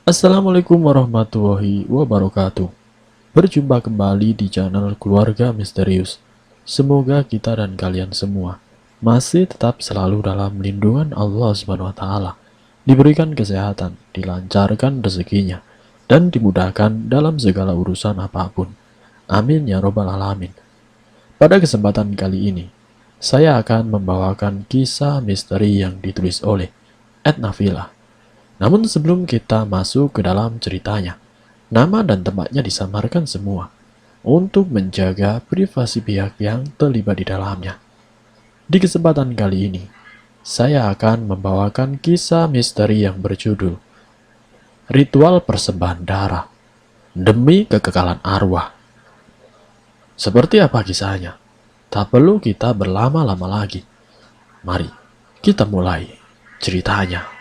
Assalamualaikum warahmatullahi wabarakatuh. Berjumpa kembali di channel Keluarga Misterius. Semoga kita dan kalian semua masih tetap selalu dalam lindungan Allah Subhanahu wa taala, diberikan kesehatan, dilancarkan rezekinya, dan dimudahkan dalam segala urusan apapun. Amin ya robbal alamin. Pada kesempatan kali ini, saya akan membawakan kisah misteri yang ditulis oleh Edna Villa. Namun sebelum kita masuk ke dalam ceritanya, nama dan tempatnya disamarkan semua untuk menjaga privasi pihak yang terlibat di dalamnya. Di kesempatan kali ini, saya akan membawakan kisah misteri yang berjudul Ritual Persembahan Darah Demi Kekekalan Arwah. Seperti apa kisahnya? Tak perlu kita berlama-lama lagi. Mari kita mulai ceritanya.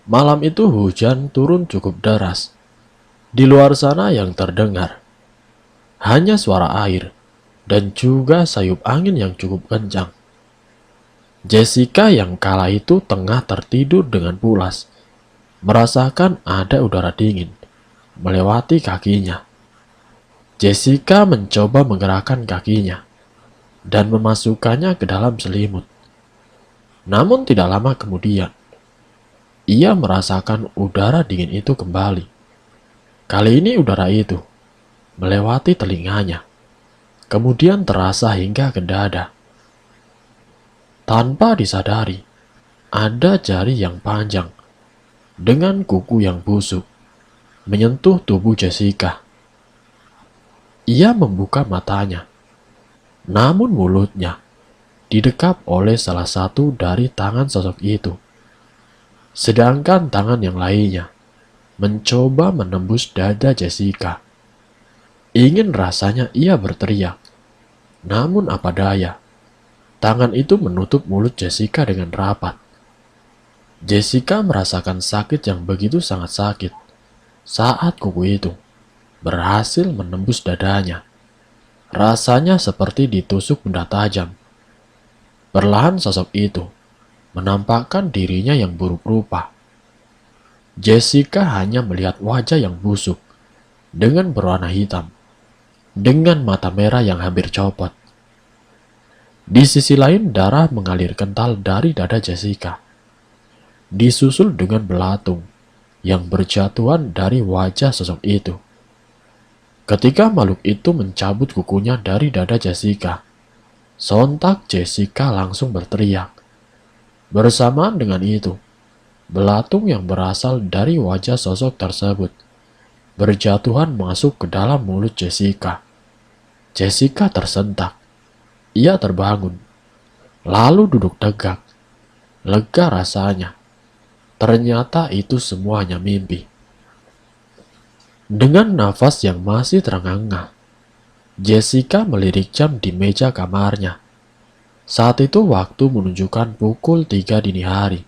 Malam itu hujan turun cukup deras. Di luar sana yang terdengar hanya suara air dan juga sayup angin yang cukup kencang. Jessica yang kala itu tengah tertidur dengan pulas, merasakan ada udara dingin melewati kakinya. Jessica mencoba menggerakkan kakinya dan memasukkannya ke dalam selimut. Namun tidak lama kemudian, ia merasakan udara dingin itu kembali. Kali ini udara itu melewati telinganya, kemudian terasa hingga ke dada. Tanpa disadari, ada jari yang panjang dengan kuku yang busuk menyentuh tubuh Jessica. Ia membuka matanya, namun mulutnya didekap oleh salah satu dari tangan sosok itu. Sedangkan tangan yang lainnya mencoba menembus dada Jessica. Ingin rasanya ia berteriak, namun apa daya, tangan itu menutup mulut Jessica dengan rapat. Jessica merasakan sakit yang begitu sangat sakit saat kuku itu berhasil menembus dadanya. Rasanya seperti ditusuk benda tajam. Perlahan sosok itu menampakkan dirinya yang buruk rupa. Jessica hanya melihat wajah yang busuk dengan berwarna hitam, dengan mata merah yang hampir copot. Di sisi lain, darah mengalir kental dari dada Jessica, disusul dengan belatung yang berjatuhan dari wajah sosok itu. Ketika makhluk itu mencabut kukunya dari dada Jessica, sontak Jessica langsung berteriak. Bersamaan dengan itu, belatung yang berasal dari wajah sosok tersebut berjatuhan masuk ke dalam mulut Jessica. Jessica tersentak. Ia terbangun, lalu duduk tegak. Lega rasanya. Ternyata itu semuanya mimpi. Dengan nafas yang masih terengah-engah, Jessica melirik jam di meja kamarnya. Saat itu waktu menunjukkan pukul 3 dini hari.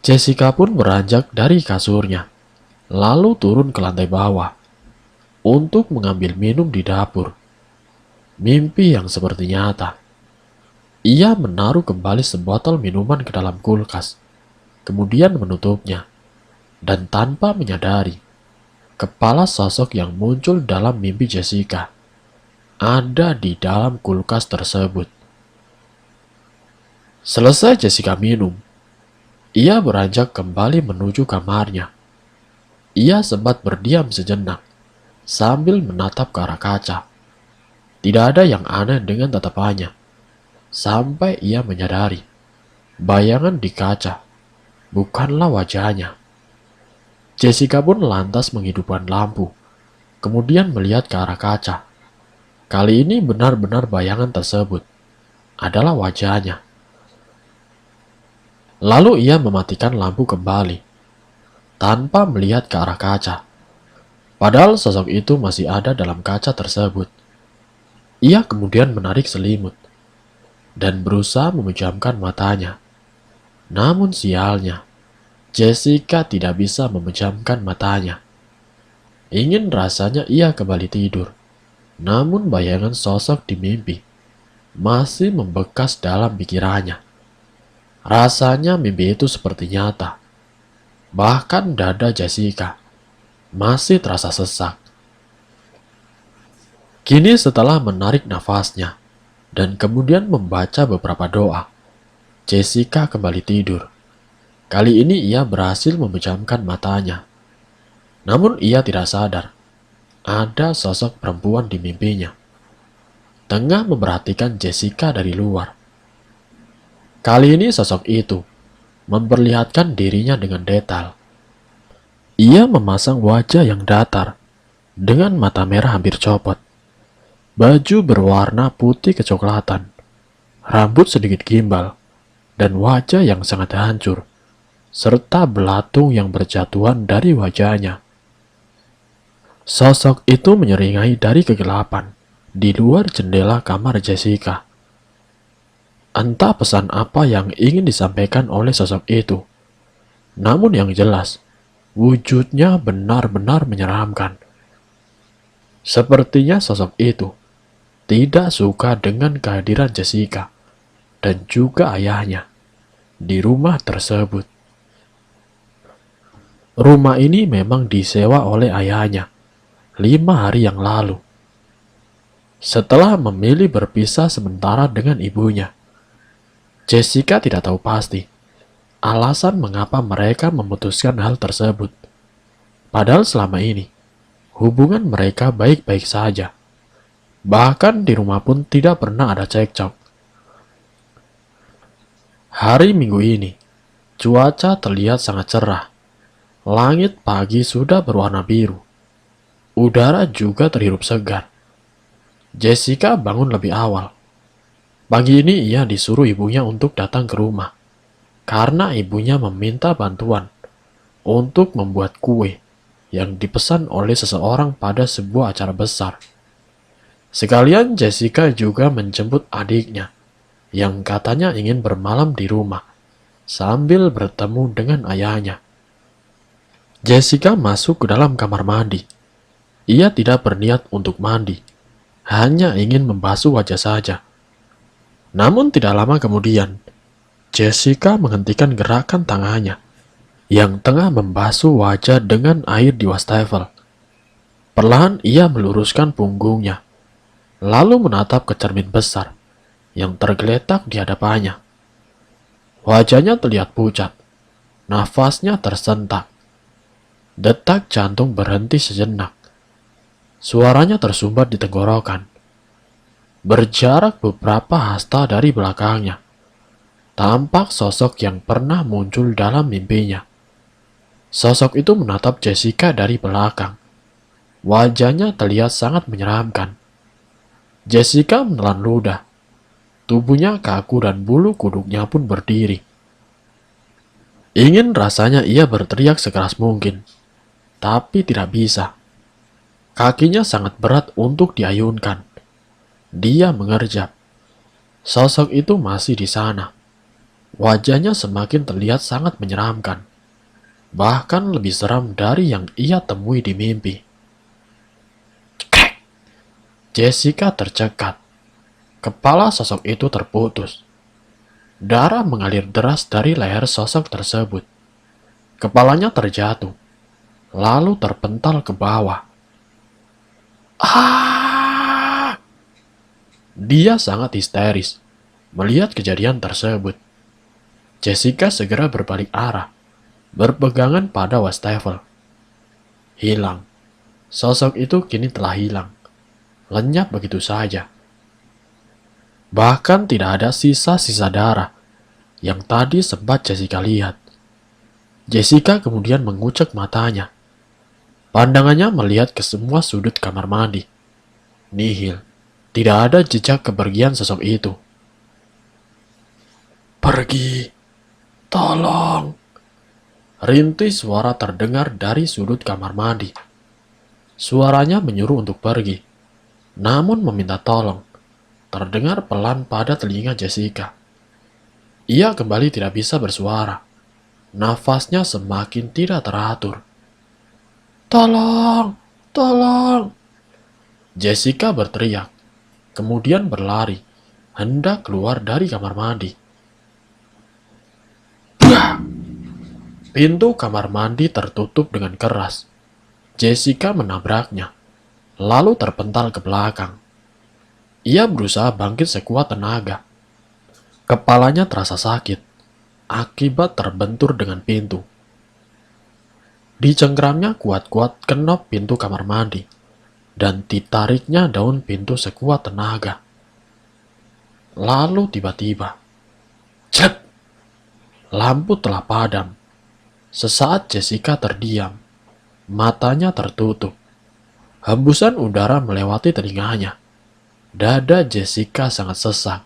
Jessica pun beranjak dari kasurnya, lalu turun ke lantai bawah untuk mengambil minum di dapur. Mimpi yang seperti nyata. Ia menaruh kembali sebotol minuman ke dalam kulkas, kemudian menutupnya, dan tanpa menyadari, kepala sosok yang muncul dalam mimpi Jessica ada di dalam kulkas tersebut. Selesai Jessica minum, ia beranjak kembali menuju kamarnya. Ia sempat berdiam sejenak sambil menatap ke arah kaca. Tidak ada yang aneh dengan tatapannya, sampai ia menyadari bayangan di kaca bukanlah wajahnya. Jessica pun lantas menghidupkan lampu, kemudian melihat ke arah kaca. Kali ini benar-benar bayangan tersebut adalah wajahnya. Lalu ia mematikan lampu kembali, tanpa melihat ke arah kaca. Padahal sosok itu masih ada dalam kaca tersebut. Ia kemudian menarik selimut, dan berusaha memejamkan matanya. Namun sialnya, Jessica tidak bisa memejamkan matanya. Ingin rasanya ia kembali tidur. Namun bayangan sosok di mimpi masih membekas dalam pikirannya. Rasanya mimpi itu seperti nyata. Bahkan dada Jessica masih terasa sesak. Kini setelah menarik nafasnya dan kemudian membaca beberapa doa, Jessica kembali tidur. Kali ini ia berhasil memejamkan matanya. Namun ia tidak sadar, ada sosok perempuan di mimpinya. Tengah memperhatikan Jessica dari luar. Kali ini sosok itu memperlihatkan dirinya dengan detail. Ia memasang wajah yang datar, dengan mata merah hampir copot. Baju berwarna putih kecoklatan, rambut sedikit gimbal, dan wajah yang sangat hancur, serta belatung yang berjatuhan dari wajahnya. Sosok itu menyeringai dari kegelapan di luar jendela kamar Jessica. Entah pesan apa yang ingin disampaikan oleh sosok itu. Namun yang jelas, wujudnya benar-benar menyeramkan. Sepertinya sosok itu tidak suka dengan kehadiran Jessica dan juga ayahnya di rumah tersebut. Rumah ini memang disewa oleh ayahnya 5 hari yang lalu. Setelah memilih berpisah sementara dengan ibunya, Jessica tidak tahu pasti alasan mengapa mereka memutuskan hal tersebut. Padahal selama ini, hubungan mereka baik-baik saja. Bahkan di rumah pun tidak pernah ada cekcok. Hari Minggu ini, cuaca terlihat sangat cerah. Langit pagi sudah berwarna biru. Udara juga terhirup segar. Jessica bangun lebih awal. Pagi ini ia disuruh ibunya untuk datang ke rumah. Karena ibunya meminta bantuan untuk membuat kue yang dipesan oleh seseorang pada sebuah acara besar. Sekalian Jessica juga menjemput adiknya yang katanya ingin bermalam di rumah sambil bertemu dengan ayahnya. Jessica masuk ke dalam kamar mandi. Ia tidak berniat untuk mandi, hanya ingin membasuh wajah saja. Namun tidak lama kemudian, Jessica menghentikan gerakan tangannya yang tengah membasuh wajah dengan air di wastafel. Perlahan ia meluruskan punggungnya, lalu menatap ke cermin besar yang tergeletak di hadapannya. Wajahnya terlihat pucat, nafasnya tersentak. Detak jantung berhenti sejenak. Suaranya tersumbat di tenggorokan. Berjarak beberapa hasta dari belakangnya, tampak sosok yang pernah muncul dalam mimpinya. Sosok itu menatap Jessica dari belakang. Wajahnya terlihat sangat menyeramkan. Jessica menelan ludah. Tubuhnya kaku dan bulu kuduknya pun berdiri. Ingin rasanya ia berteriak sekeras mungkin, tapi tidak bisa. Kakinya sangat berat untuk diayunkan. Dia mengerjap. Sosok itu masih di sana. Wajahnya semakin terlihat sangat menyeramkan. Bahkan lebih seram dari yang ia temui di mimpi. Cekrek! Jessica tercekat. Kepala sosok itu terputus. Darah mengalir deras dari leher sosok tersebut. Kepalanya terjatuh, lalu terpental ke bawah. Ah! Dia sangat histeris melihat kejadian tersebut. Jessica segera berbalik arah, berpegangan pada wastafel. Hilang. Sosok itu kini telah hilang, lenyap begitu saja. Bahkan tidak ada sisa-sisa darah yang tadi sempat Jessica lihat. Jessica kemudian mengucek matanya. Pandangannya melihat ke semua sudut kamar mandi. Nihil. Tidak ada jejak kepergian sosok itu. Pergi. Tolong. Rintih suara terdengar dari sudut kamar mandi. Suaranya menyuruh untuk pergi, namun meminta tolong. Terdengar pelan pada telinga Jessica. Ia kembali tidak bisa bersuara. Nafasnya semakin tidak teratur. "Tolong! Tolong!" Jessica berteriak, kemudian berlari, hendak keluar dari kamar mandi. Pintu kamar mandi tertutup dengan keras. Jessica menabraknya, lalu terpental ke belakang. Ia berusaha bangkit sekuat tenaga. Kepalanya terasa sakit akibat terbentur dengan pintu. Dicengkramnya kuat-kuat kenop pintu kamar mandi dan ditariknya daun pintu sekuat tenaga. Lalu tiba-tiba, cep! Lampu telah padam. Sesaat Jessica terdiam, matanya tertutup. Hembusan udara melewati telinganya. Dada Jessica sangat sesak.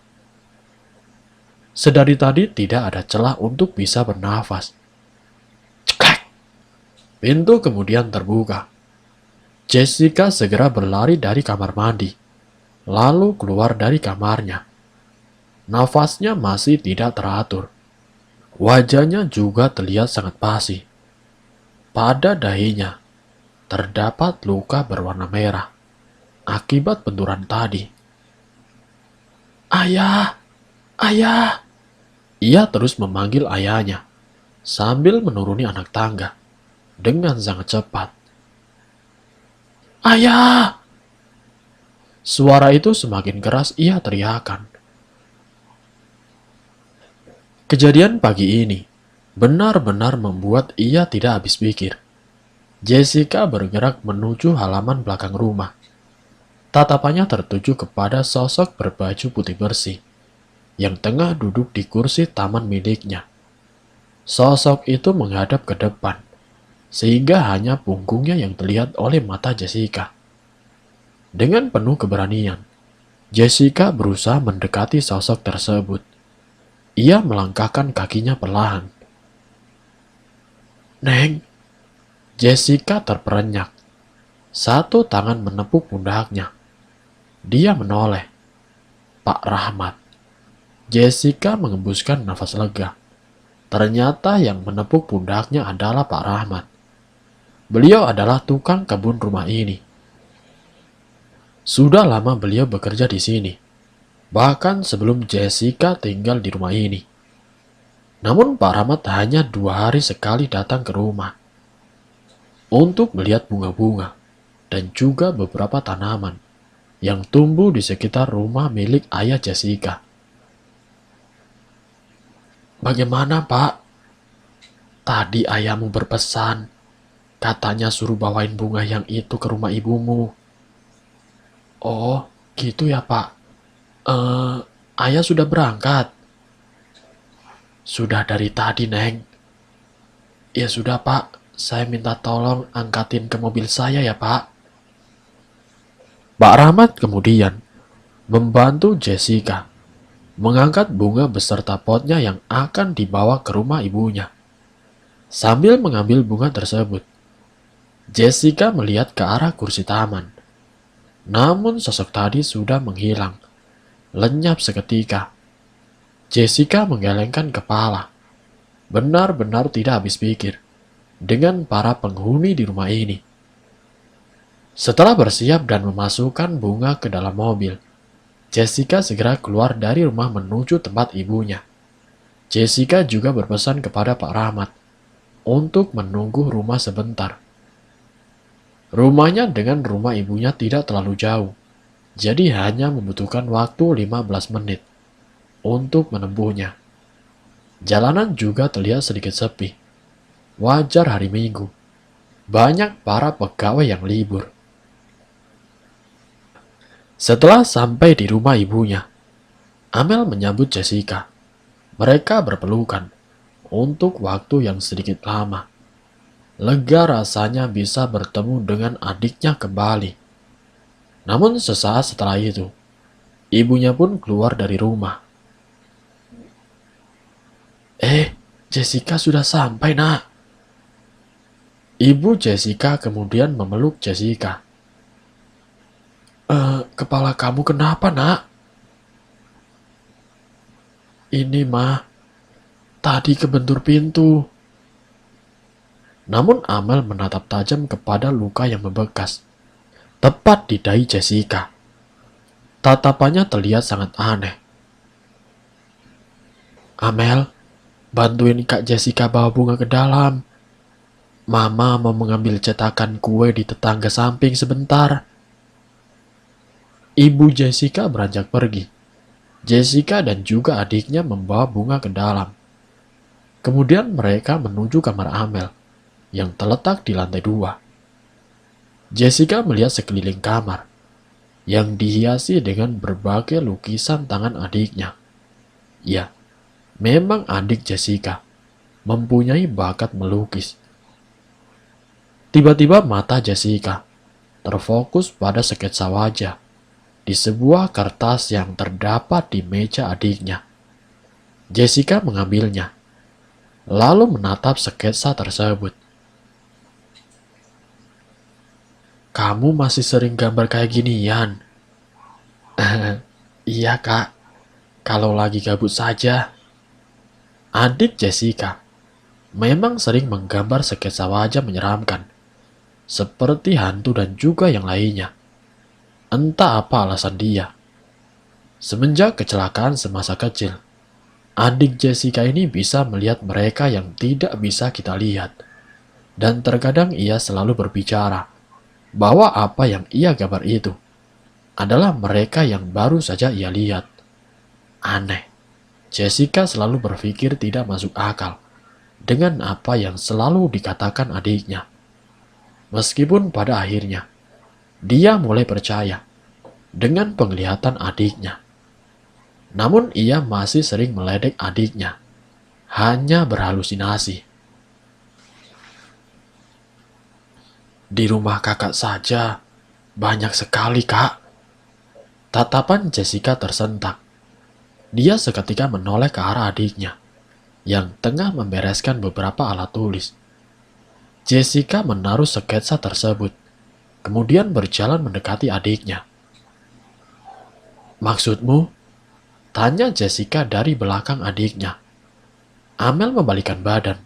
Sedari tadi tidak ada celah untuk bisa bernafas. Ceklek! Pintu kemudian terbuka. Jessica segera berlari dari kamar mandi, lalu keluar dari kamarnya. Nafasnya masih tidak teratur. Wajahnya juga terlihat sangat basi. Pada dahinya terdapat luka berwarna merah akibat benturan tadi. "Ayah! Ayah!" Ia terus memanggil ayahnya sambil menuruni anak tangga dengan sangat cepat. "Ayah!" Suara itu semakin keras ia teriakan. Kejadian pagi ini benar-benar membuat ia tidak habis pikir. Jessica bergerak menuju halaman belakang rumah. Tatapannya tertuju kepada sosok berbaju putih bersih yang tengah duduk di kursi taman miliknya. Sosok itu menghadap ke depan, sehingga hanya punggungnya yang terlihat oleh mata Jessica. Dengan penuh keberanian, Jessica berusaha mendekati sosok tersebut. Ia melangkahkan kakinya perlahan. "Neng!" Jessica terperenyak. Satu tangan menepuk pundaknya. Dia menoleh. "Pak Rahmat." Jessica mengembuskan nafas lega. Ternyata yang menepuk pundaknya adalah Pak Rahmat. Beliau adalah tukang kebun rumah ini. Sudah lama beliau bekerja di sini, bahkan sebelum Jessica tinggal di rumah ini. Namun Pak Rahmat hanya 2 hari sekali datang ke rumah untuk melihat bunga-bunga dan juga beberapa tanaman yang tumbuh di sekitar rumah milik ayah Jessica. "Bagaimana, Pak? Tadi ayahmu berpesan, katanya suruh bawain bunga yang itu ke rumah ibumu." "Oh, gitu ya, Pak. Ayah sudah berangkat?" "Sudah dari tadi, Neng." "Ya sudah, Pak. Saya minta tolong angkatin ke mobil saya ya, Pak." Pak Rahmat kemudian membantu Jessica mengangkat bunga beserta potnya yang akan dibawa ke rumah ibunya. Sambil mengambil bunga tersebut, Jessica melihat ke arah kursi taman. Namun sosok tadi sudah menghilang, lenyap seketika. Jessica menggelengkan kepala, benar-benar tidak habis pikir dengan para penghuni di rumah ini. Setelah bersiap dan memasukkan bunga ke dalam mobil, Jessica segera keluar dari rumah menuju tempat ibunya. Jessica juga berpesan kepada Pak Rahmat untuk menunggu rumah sebentar. Rumahnya dengan rumah ibunya tidak terlalu jauh, jadi hanya membutuhkan waktu 15 menit untuk menempuhnya. Jalanan juga terlihat sedikit sepi. Wajar hari Minggu. Banyak para pegawai yang libur. Setelah sampai di rumah ibunya, Amel menyambut Jessica. Mereka berpelukan untuk waktu yang sedikit lama. Lega rasanya bisa bertemu dengan adiknya kembali. Namun sesaat setelah itu, ibunya pun keluar dari rumah. Jessica sudah sampai, Nak." Ibu Jessica kemudian memeluk Jessica. Kepala kamu kenapa, Nak?" "Ini, Mah. Tadi kebentur pintu. Namun Amel menatap tajam kepada luka yang membekas, tepat di dahi Jessica. Tatapannya terlihat sangat aneh. Amel, bantuin Kak Jessica bawa bunga ke dalam. Mama mau mengambil cetakan kue di tetangga samping sebentar. Ibu Jessica beranjak pergi. Jessica dan juga adiknya membawa bunga ke dalam. Kemudian mereka menuju kamar Amel yang terletak di lantai 2. Jessica melihat sekeliling kamar yang dihiasi dengan berbagai lukisan tangan adiknya. Ya, memang adik Jessica mempunyai bakat melukis. Tiba-tiba mata Jessica terfokus pada sketsa wajah di sebuah kertas yang terdapat di meja adiknya. Jessica mengambilnya, lalu menatap sketsa tersebut. Kamu masih sering gambar kayak ginian? Iya kak, kalau lagi gabut saja. Adik Jessica memang sering menggambar sketsa wajah menyeramkan, seperti hantu dan juga yang lainnya. Entah apa alasan dia. Semenjak kecelakaan semasa kecil, adik Jessica ini bisa melihat mereka yang tidak bisa kita lihat. Dan terkadang ia selalu berbicara bahwa apa yang ia gambar itu adalah mereka yang baru saja ia lihat. Aneh, Jessica selalu berpikir tidak masuk akal dengan apa yang selalu dikatakan adiknya. Meskipun pada akhirnya, dia mulai percaya dengan penglihatan adiknya. Namun ia masih sering meledek adiknya, hanya berhalusinasi. Di rumah kakak saja, banyak sekali kak. Tatapan Jessica tersentak. Dia seketika menoleh ke arah adiknya, yang tengah membereskan beberapa alat tulis. Jessica menaruh sketsa tersebut, kemudian berjalan mendekati adiknya. Maksudmu? Tanya Jessica dari belakang adiknya. Amel membalikkan badan.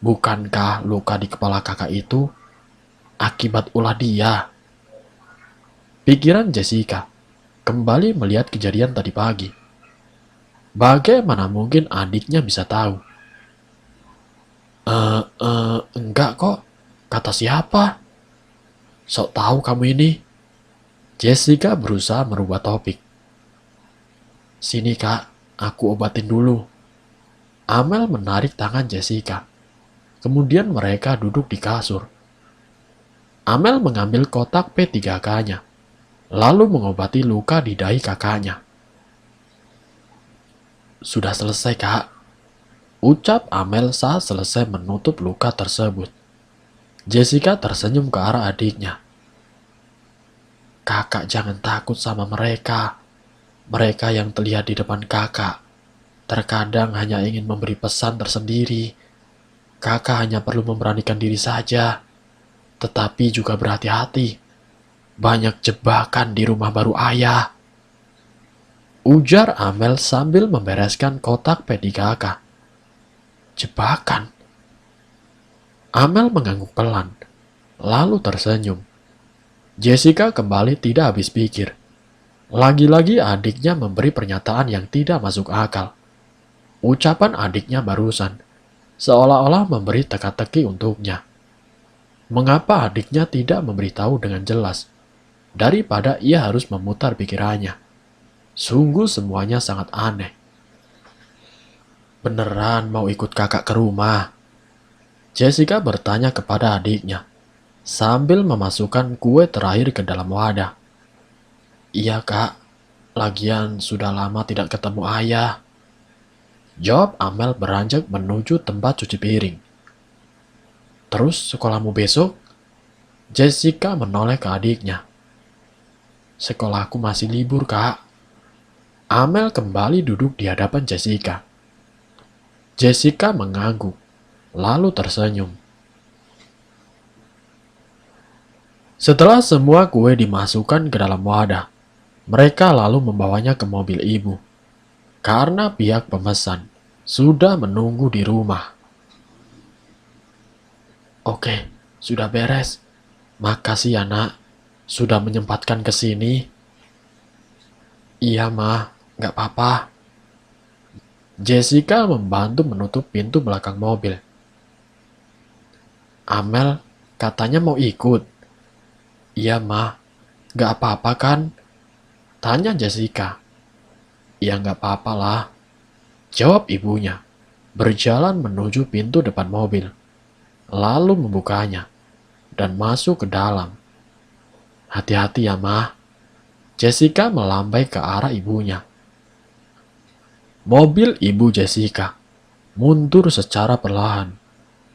Bukankah luka di kepala kakak itu akibat ulah dia? Pikiran Jessica kembali melihat kejadian tadi pagi. Bagaimana mungkin adiknya bisa tahu? Enggak kok. Kata siapa? Sok tahu kamu ini. Jessica berusaha merubah topik. Sini kak, aku obatin dulu. Amel menarik tangan Jessica. Kemudian mereka duduk di kasur. Amel mengambil kotak P3K-nya, lalu mengobati luka di dahi kakaknya. Sudah selesai kak, ucap Amel saat selesai menutup luka tersebut. Jessica tersenyum ke arah adiknya. Kakak jangan takut sama mereka. Mereka yang terlihat di depan kakak terkadang hanya ingin memberi pesan tersendiri. Kakak hanya perlu memberanikan diri saja, tetapi juga berhati-hati. Banyak jebakan di rumah baru ayah. Ujar Amel sambil membereskan kotak P3K. Jebakan? Amel mengangguk pelan, lalu tersenyum. Jessica kembali tidak habis pikir. Lagi-lagi adiknya memberi pernyataan yang tidak masuk akal. Ucapan adiknya barusan seolah-olah memberi teka-teki untuknya. Mengapa adiknya tidak memberitahu dengan jelas, daripada ia harus memutar pikirannya? Sungguh semuanya sangat aneh. Beneran mau ikut kakak ke rumah? Jessica bertanya kepada adiknya, sambil memasukkan kue terakhir ke dalam wadah. Iya kak, lagian sudah lama tidak ketemu ayah. Jawab Amel beranjak menuju tempat cuci piring. Terus sekolahmu besok? Jessica menoleh ke adiknya. Sekolahku masih libur kak. Amel kembali duduk di hadapan Jessica. Jessica mengangguk, lalu tersenyum. Setelah semua kue dimasukkan ke dalam wadah, mereka lalu membawanya ke mobil ibu. Karena pihak pemesan sudah menunggu di rumah. Oke, sudah beres. Makasih ya nak, sudah menyempatkan ke sini. Iya mah, nggak apa-apa. Jessica membantu menutup pintu belakang mobil. Amel katanya mau ikut. Iya mah, nggak apa-apa kan? Tanya Jessica. Ya nggak apa-apa lah, jawab ibunya. Berjalan menuju pintu depan mobil, lalu membukanya dan masuk ke dalam. Hati-hati ya mah. Jessica melambai ke arah ibunya. Mobil ibu Jessica mundur secara perlahan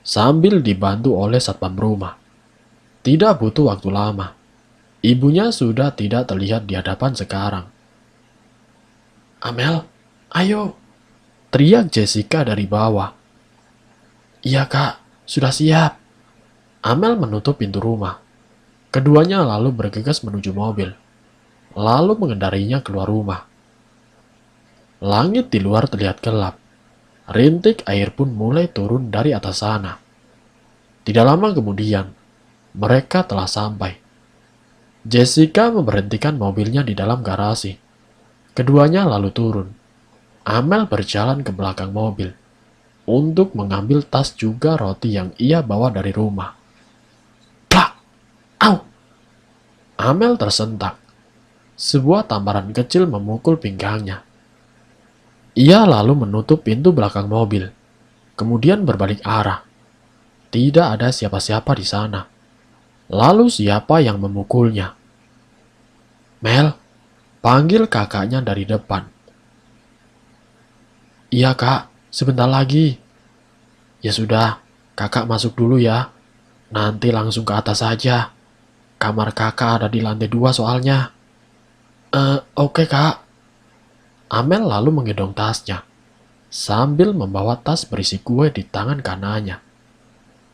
sambil dibantu oleh satpam rumah. Tidak butuh waktu lama. Ibunya sudah tidak terlihat di hadapan sekarang. Amel, ayo, teriak Jessica dari bawah. Iya kak, sudah siap. Amel menutup pintu rumah. Keduanya lalu bergegas menuju mobil, lalu mengendarinya keluar rumah. Langit di luar terlihat gelap. Rintik air pun mulai turun dari atas sana. Tidak lama kemudian, mereka telah sampai. Jessica memberhentikan mobilnya di dalam garasi. Keduanya lalu turun. Amel berjalan ke belakang mobil untuk mengambil tas juga roti yang ia bawa dari rumah. Plak! Au! Amel tersentak. Sebuah tamparan kecil memukul pinggangnya. Ia lalu menutup pintu belakang mobil, kemudian berbalik arah. Tidak ada siapa-siapa di sana. Lalu siapa yang memukulnya? Mel, panggil kakaknya dari depan. Iya kak, sebentar lagi. Ya sudah, kakak masuk dulu ya. Nanti langsung ke atas saja. Kamar kakak ada di lantai 2 soalnya. Oke kak. Amel lalu menggendong tasnya, sambil membawa tas berisi kue di tangan kanannya.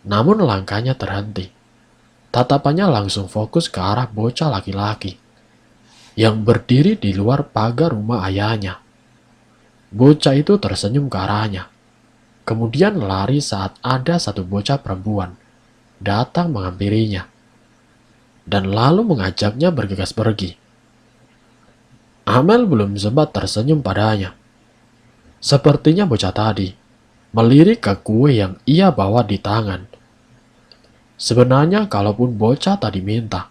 Namun langkahnya terhenti. Tatapannya langsung fokus ke arah bocah laki-laki yang berdiri di luar pagar rumah ayahnya. Bocah itu tersenyum ke arahnya, kemudian lari saat ada satu bocah perempuan datang menghampirinya, dan lalu mengajaknya bergegas pergi. Amel belum sempat tersenyum padanya. Sepertinya bocah tadi melirik ke kue yang ia bawa di tangan. Sebenarnya kalaupun bocah tadi minta,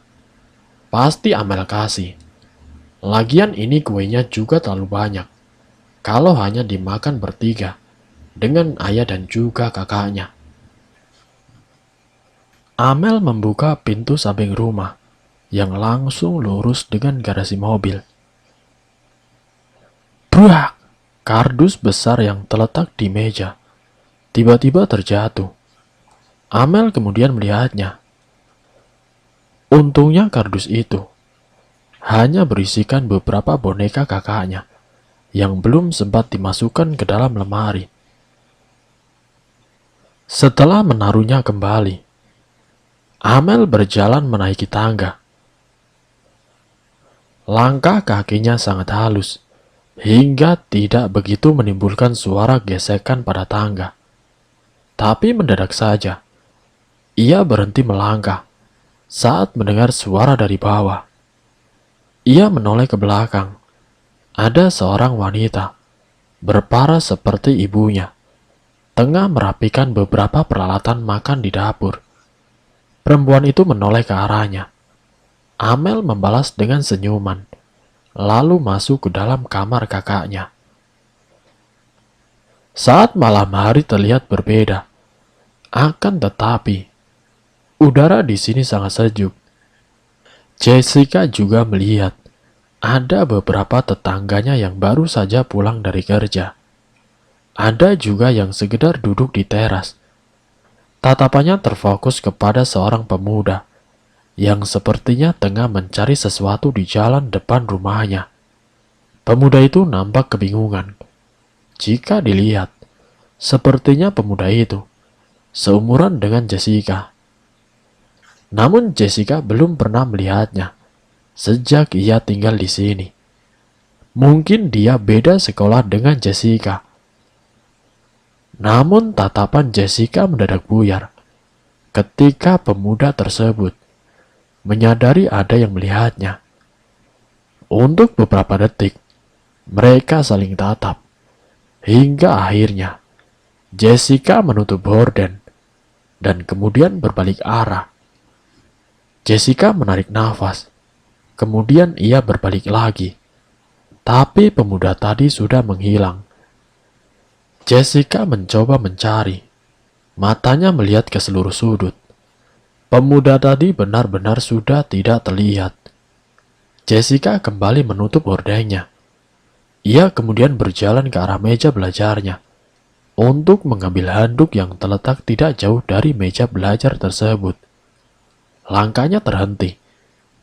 pasti Amel kasih. Lagian ini kuenya juga terlalu banyak. Kalau hanya dimakan bertiga, dengan ayah dan juga kakaknya. Amel membuka pintu samping rumah, yang langsung lurus dengan garasi mobil. Buak! Kardus besar yang terletak di meja tiba-tiba terjatuh. Amel kemudian melihatnya. Untungnya kardus itu hanya berisikan beberapa boneka kakaknya yang belum sempat dimasukkan ke dalam lemari. Setelah menaruhnya kembali, Amel berjalan menaiki tangga. Langkah kakinya sangat halus, hingga tidak begitu menimbulkan suara gesekan pada tangga. Tapi mendadak saja, ia berhenti melangkah saat mendengar suara dari bawah. Ia menoleh ke belakang. Ada seorang wanita, berparas seperti ibunya, tengah merapikan beberapa peralatan makan di dapur. Perempuan itu menoleh ke arahnya. Amel membalas dengan senyuman, lalu masuk ke dalam kamar kakaknya. Saat malam hari terlihat berbeda, akan tetapi udara di sini sangat sejuk. Jessica juga melihat ada beberapa tetangganya yang baru saja pulang dari kerja. Ada juga yang sekedar duduk di teras. Tatapannya terfokus kepada seorang pemuda yang sepertinya tengah mencari sesuatu di jalan depan rumahnya. Pemuda itu nampak kebingungan. Jika dilihat, sepertinya pemuda itu seumuran dengan Jessica. Namun Jessica belum pernah melihatnya sejak ia tinggal di sini. Mungkin dia beda sekolah dengan Jessica. Namun tatapan Jessica mendadak buyar. ketika pemuda tersebut menyadari ada yang melihatnya. Untuk beberapa detik, mereka saling tatap, hingga akhirnya Jessica menutup horden dan kemudian berbalik arah. Jessica menarik nafas, kemudian ia berbalik lagi, tapi pemuda tadi sudah menghilang. Jessica mencoba mencari, matanya melihat ke seluruh sudut. Pemuda tadi benar-benar sudah tidak terlihat. Jessica kembali menutup hordennya. Ia kemudian berjalan ke arah meja belajarnya untuk mengambil handuk yang terletak tidak jauh dari meja belajar tersebut. Langkahnya terhenti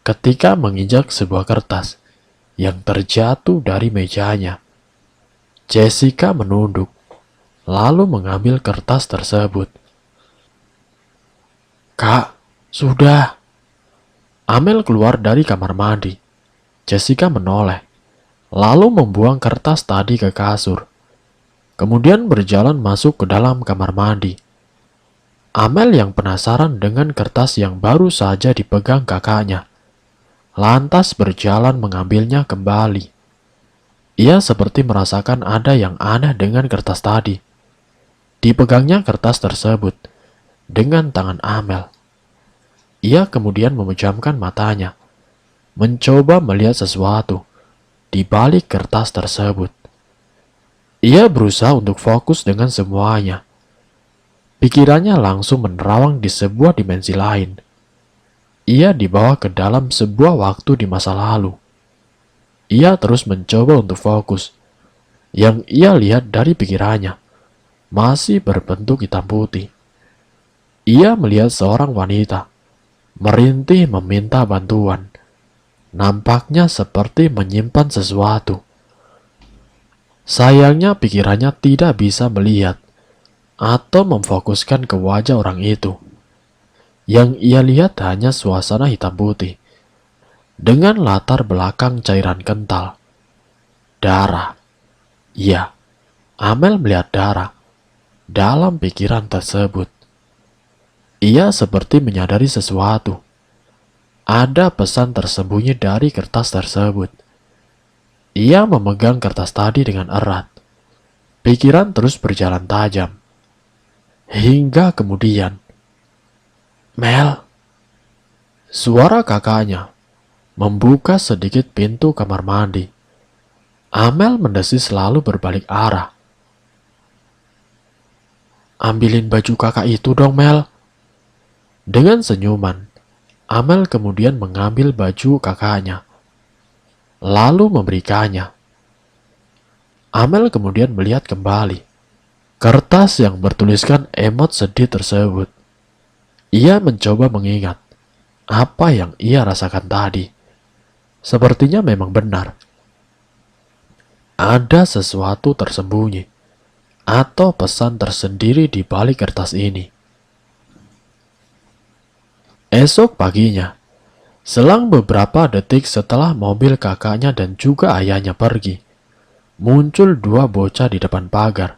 ketika menginjak sebuah kertas yang terjatuh dari mejanya. Jessica menunduk, lalu mengambil kertas tersebut. "Kak, sudah." Amel keluar dari kamar mandi. Jessica menoleh, lalu membuang kertas tadi ke kasur. Kemudian berjalan masuk ke dalam kamar mandi. Amel yang penasaran dengan kertas yang baru saja dipegang kakaknya, lantas berjalan mengambilnya kembali. Ia seperti merasakan ada yang aneh dengan kertas tadi. Dipegangnya kertas tersebut dengan tangan Amel. Ia kemudian memejamkan matanya, mencoba melihat sesuatu di balik kertas tersebut. Ia berusaha untuk fokus dengan semuanya. Pikirannya langsung menerawang di sebuah dimensi lain. Ia dibawa ke dalam sebuah waktu di masa lalu. Ia terus mencoba untuk fokus. Yang ia lihat dari pikirannya masih berbentuk hitam putih. Ia melihat seorang wanita merintih meminta bantuan. Nampaknya seperti menyimpan sesuatu. Sayangnya pikirannya tidak bisa melihat atau memfokuskan ke wajah orang itu. Yang ia lihat hanya suasana hitam putih dengan latar belakang cairan kental. Darah. Ya, Amel melihat darah dalam pikiran tersebut. Ia seperti menyadari sesuatu. Ada pesan tersembunyi dari kertas tersebut. Ia memegang kertas tadi dengan erat. Pikiran terus berjalan tajam. Hingga kemudian, "Mel!" Suara kakaknya membuka sedikit pintu kamar mandi. Amel mendesis lalu berbalik arah. "Ambilin baju kakak itu dong, Mel." Dengan senyuman, Amel kemudian mengambil baju kakaknya, lalu memberikannya. Amel kemudian melihat kembali kertas yang bertuliskan emot sedih tersebut. Ia mencoba mengingat apa yang ia rasakan tadi. Sepertinya memang benar. Ada sesuatu tersembunyi atau pesan tersendiri di balik kertas ini. Esok paginya, selang beberapa detik setelah mobil kakaknya dan juga ayahnya pergi, muncul dua bocah di depan pagar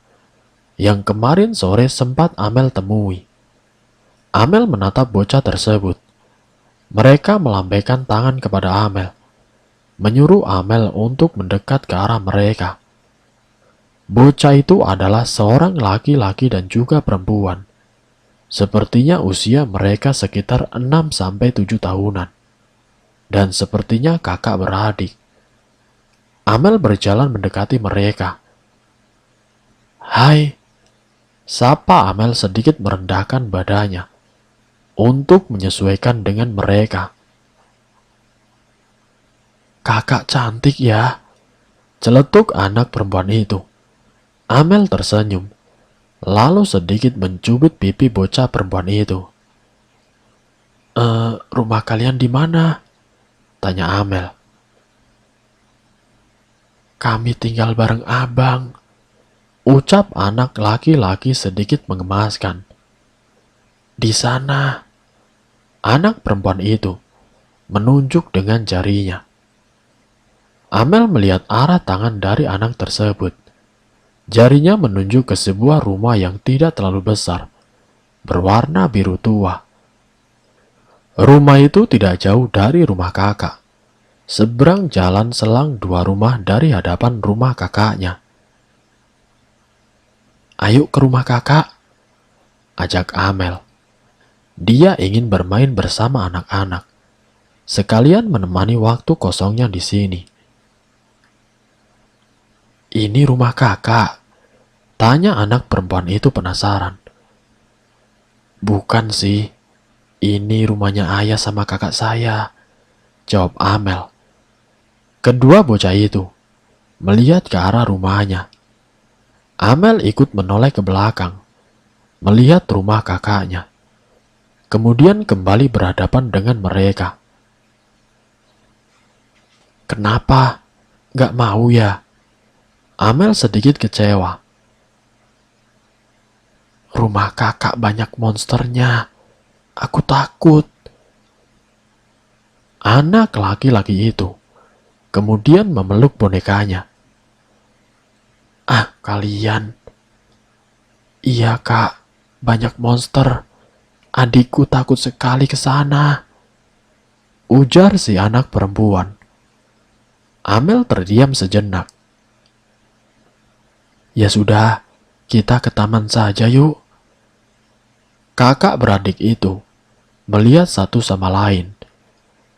yang kemarin sore sempat Amel temui. Amel menatap bocah tersebut. Mereka melambaikan tangan kepada Amel, menyuruh Amel untuk mendekat ke arah mereka. Bocah itu adalah seorang laki-laki dan juga perempuan. Sepertinya usia mereka sekitar 6-7 tahunan. Dan sepertinya kakak beradik. Amel berjalan mendekati mereka. "Hai," sapa Amel sedikit merendahkan badannya untuk menyesuaikan dengan mereka. "Kakak cantik ya," celetuk anak perempuan itu. Amel tersenyum, lalu sedikit mencubit pipi bocah perempuan itu. Rumah kalian di mana?" tanya Amel. "Kami tinggal bareng abang," ucap anak laki-laki sedikit mengemaskan. "Di sana." Anak perempuan itu menunjuk dengan jarinya. Amel melihat arah tangan dari anak tersebut. Jarinya menunjuk ke sebuah rumah yang tidak terlalu besar, berwarna biru tua. Rumah itu tidak jauh dari rumah kakak. Seberang jalan selang 2 rumah dari hadapan rumah kakaknya. "Ayo ke rumah kakak," ajak Amel. Dia ingin bermain bersama anak-anak, sekalian menemani waktu kosongnya di sini. "Ini rumah kakak?" tanya anak perempuan itu penasaran. "Bukan sih, ini rumahnya ayah sama kakak saya," jawab Amel. Kedua bocah itu melihat ke arah rumahnya. Amel ikut menoleh ke belakang, melihat rumah kakaknya. Kemudian kembali berhadapan dengan mereka. "Kenapa? Gak mau ya?" Amel sedikit kecewa. "Rumah kakak banyak monsternya. Aku takut." Anak laki-laki itu kemudian memeluk bonekanya. "Ah, kalian." "Iya kak, banyak monster. Adikku takut sekali ke sana," ujar si anak perempuan. Amel terdiam sejenak. "Ya sudah, kita ke taman saja yuk." Kakak beradik itu melihat satu sama lain.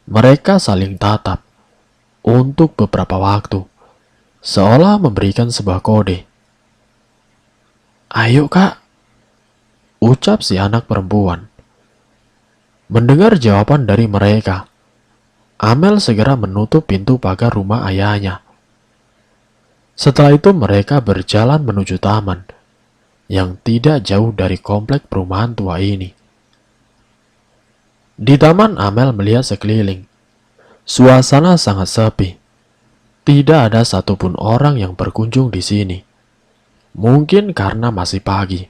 Mereka saling tatap untuk beberapa waktu, seolah memberikan sebuah kode. "Ayo kak," ucap si anak perempuan. Mendengar jawaban dari mereka, Amel segera menutup pintu pagar rumah ayahnya. Setelah itu mereka berjalan menuju taman yang tidak jauh dari komplek perumahan tua ini. Di taman, Amel melihat sekeliling. Suasana sangat sepi. Tidak ada satupun orang yang berkunjung di sini. Mungkin karena masih pagi,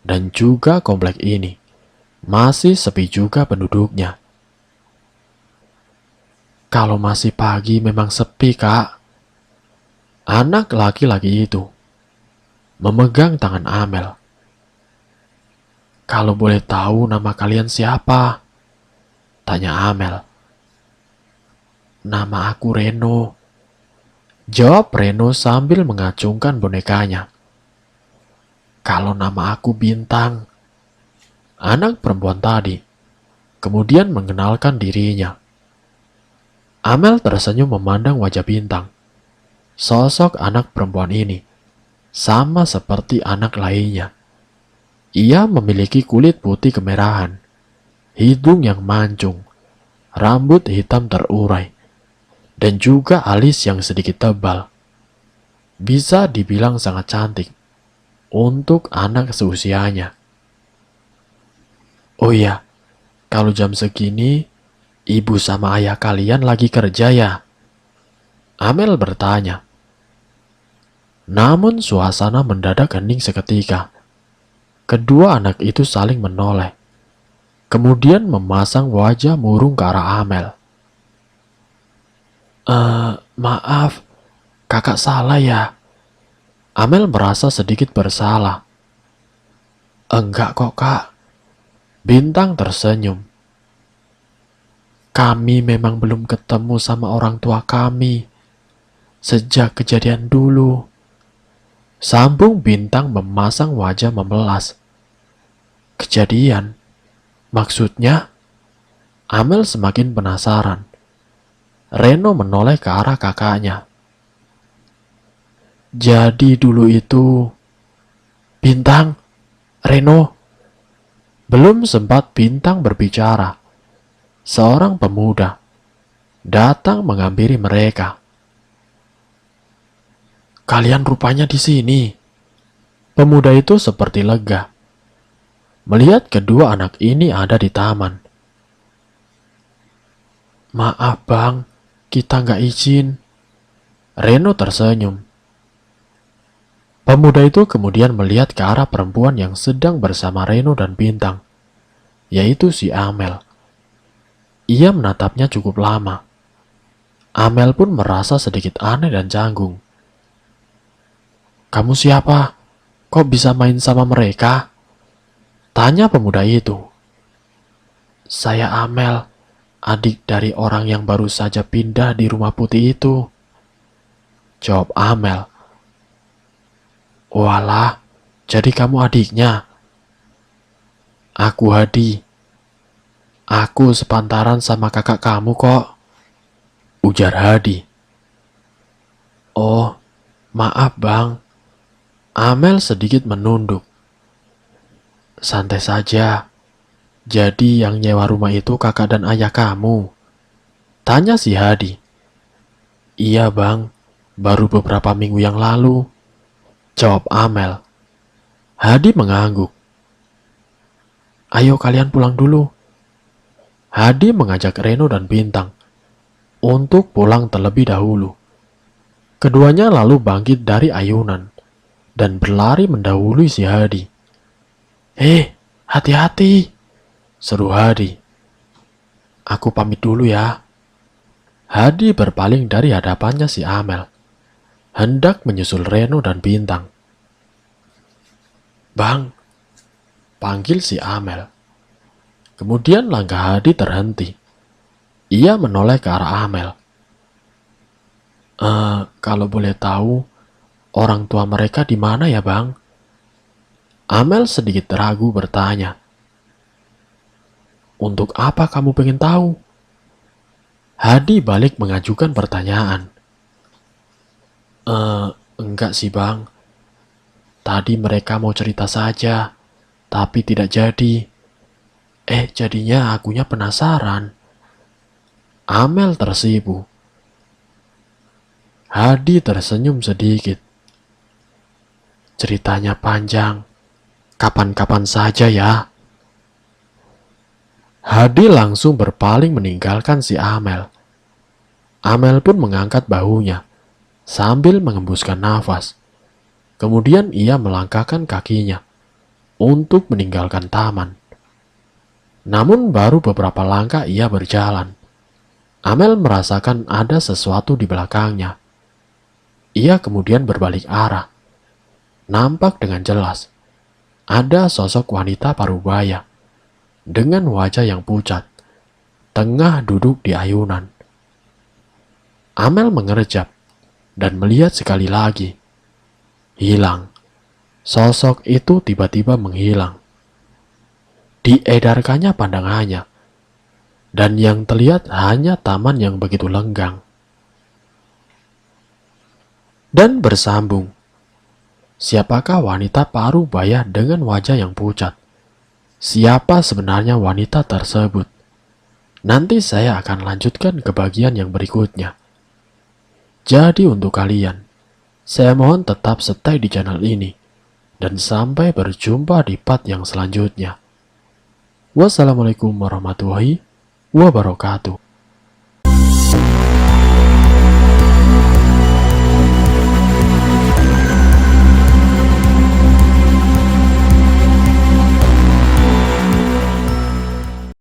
dan juga komplek ini masih sepi juga penduduknya. "Kalau masih pagi memang sepi, Kak." Anak laki-laki itu memegang tangan Amel. "Kalau boleh tahu nama kalian siapa?" tanya Amel. "Nama aku Reno," jawab Reno sambil mengacungkan bonekanya. "Kalau nama aku Bintang." Anak perempuan tadi kemudian mengenalkan dirinya. Amel tersenyum memandang wajah Bintang. Sosok anak perempuan ini sama seperti anak lainnya. Ia memiliki kulit putih kemerahan, hidung yang mancung, rambut hitam terurai, dan juga alis yang sedikit tebal. Bisa dibilang sangat cantik untuk anak seusianya. "Oh iya, kalau jam segini, ibu sama ayah kalian lagi kerja ya?" Amel bertanya. Namun suasana mendadak hening seketika. Kedua anak itu saling menoleh, kemudian memasang wajah murung ke arah Amel. Maaf, kakak salah ya?" Amel merasa sedikit bersalah. "Enggak kok kak." Bintang tersenyum. "Kami memang belum ketemu sama orang tua kami sejak kejadian dulu." Sambung Bintang memasang wajah memelas. "Kejadian? Maksudnya?" Amel semakin penasaran. Reno menoleh ke arah kakaknya. "Jadi dulu itu..." "Bintang, Reno." Belum sempat Bintang berbicara, seorang pemuda datang menghampiri mereka. "Kalian rupanya di sini." Pemuda itu seperti lega melihat kedua anak ini ada di taman. "Maaf bang, kita nggak izin." Reno tersenyum. Pemuda itu kemudian melihat ke arah perempuan yang sedang bersama Reno dan Bintang, yaitu si Amel. Ia menatapnya cukup lama. Amel pun merasa sedikit aneh dan canggung. "Kamu siapa? Kok bisa main sama mereka?" Tanya pemuda itu. Saya Amel, adik dari orang yang baru saja pindah di rumah putih itu. Jawab Amel. Walah, jadi kamu adiknya? Aku Hadi. Aku sepantaran sama kakak kamu kok. Ujar Hadi. Oh, maaf bang. Amel sedikit menunduk. Santai saja. Jadi yang nyewa rumah itu kakak dan ayah kamu? Tanya si Hadi. Iya bang, baru beberapa minggu yang lalu. Jawab Amel. Hadi mengangguk. Ayo kalian pulang dulu. Hadi mengajak Reno dan Bintang untuk pulang terlebih dahulu. Keduanya lalu bangkit dari ayunan dan berlari mendahului si Hadi. Hati-hati, seru Hadi. Aku pamit dulu ya. Hadi berpaling dari hadapannya si Amel, hendak menyusul Reno dan Bintang. Bang, panggil si Amel. Kemudian langkah Hadi terhenti. Ia menoleh ke arah Amel. Kalau boleh tahu, orang tua mereka di mana ya bang? Amel sedikit ragu bertanya. Untuk apa kamu pengen tahu? Hadi balik mengajukan pertanyaan. Enggak sih bang. Tadi mereka mau cerita saja, tapi tidak jadi. Jadinya akunya penasaran. Amel tersipu. Hadi tersenyum sedikit. Ceritanya panjang. Kapan-kapan saja ya. Hadi langsung berpaling meninggalkan si Amel. Amel pun mengangkat bahunya sambil mengembuskan nafas. Kemudian ia melangkahkan kakinya untuk meninggalkan taman. Namun baru beberapa langkah ia berjalan. Amel merasakan ada sesuatu di belakangnya. Ia kemudian berbalik arah. Nampak dengan jelas ada sosok wanita parubaya dengan wajah yang pucat, tengah duduk di ayunan. Amel mengerjap dan melihat sekali lagi. Hilang. Sosok itu tiba-tiba menghilang. Diedarkannya pandangannya, dan yang terlihat hanya taman yang begitu lenggang. Dan bersambung. Siapakah wanita parubaya dengan wajah yang pucat? Siapa sebenarnya wanita tersebut? Nanti saya akan lanjutkan ke bagian yang berikutnya. Jadi untuk kalian, saya mohon tetap stay di channel ini. Dan sampai berjumpa di part yang selanjutnya. Wassalamualaikum warahmatullahi wabarakatuh.